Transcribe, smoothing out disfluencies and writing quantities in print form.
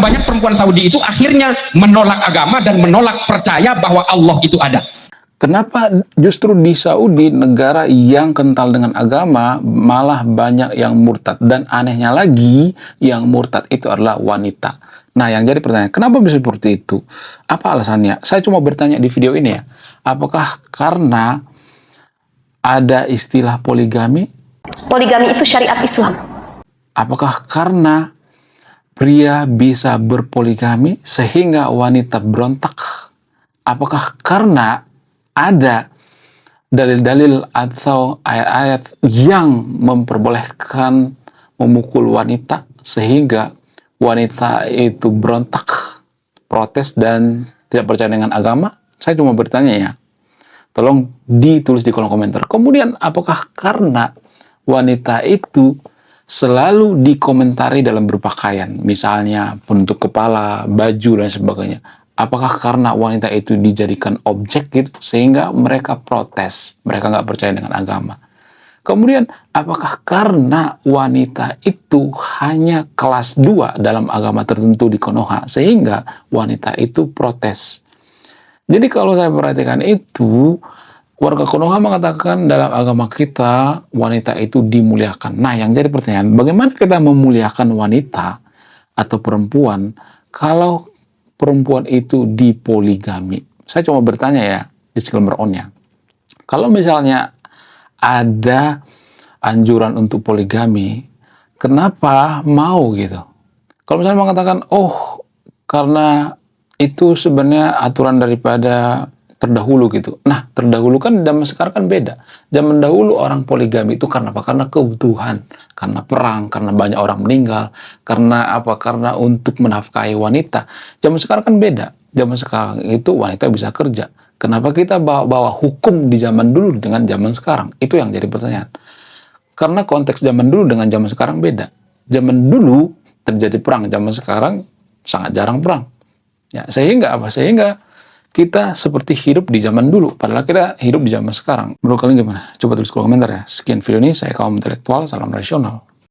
Banyak perempuan Saudi itu akhirnya menolak agama dan menolak percaya bahwa Allah itu ada. Kenapa justru di Saudi, negara yang kental dengan agama, malah banyak yang murtad? Dan anehnya lagi, yang murtad itu adalah wanita. Nah, yang jadi pertanyaan, kenapa bisa seperti itu? Apa alasannya? Saya cuma bertanya di video ini ya. Apakah karena ada istilah poligami? Poligami itu syariat Islam. Apakah karena pria bisa berpoligami sehingga wanita berontak? Apakah karena ada dalil-dalil atau ayat-ayat yang memperbolehkan memukul wanita sehingga wanita itu berontak, protes dan tidak percaya dengan agama? Saya cuma bertanya ya. Tolong ditulis di kolom komentar. Kemudian apakah karena wanita itu selalu dikomentari dalam berpakaian, misalnya bentuk kepala, baju, dan sebagainya. Apakah karena wanita itu dijadikan objek gitu, sehingga mereka protes, mereka nggak percaya dengan agama. Kemudian, apakah karena wanita itu hanya kelas 2 dalam agama tertentu di Konoha, sehingga wanita itu protes. Jadi kalau saya perhatikan itu, warga Konoha mengatakan dalam agama kita, wanita itu dimuliakan. Nah, yang jadi pertanyaan, bagaimana kita memuliakan wanita atau perempuan kalau perempuan itu dipoligami? Saya cuma bertanya ya, disclaimer on-nya. Kalau misalnya ada anjuran untuk poligami, kenapa mau gitu? Kalau misalnya mengatakan, oh, karena itu sebenarnya aturan daripada terdahulu gitu. Nah, terdahulu kan zaman sekarang kan beda. Zaman dahulu orang poligami itu karena apa? Karena kebutuhan, karena perang, karena banyak orang meninggal, karena apa? Karena untuk menafkahi wanita. Zaman sekarang kan beda. Zaman sekarang itu wanita bisa kerja. Kenapa kita bawa hukum di zaman dulu dengan zaman sekarang? Itu yang jadi pertanyaan. Karena konteks zaman dulu dengan zaman sekarang beda. Zaman dulu terjadi perang, zaman sekarang sangat jarang perang. Ya, sehingga apa? Sehingga kita seperti hidup di zaman dulu, padahal kita hidup di zaman sekarang. Menurut kalian gimana? Coba tulis kolom komentar ya. Sekian video ini, saya kaum intelektual, salam rasional.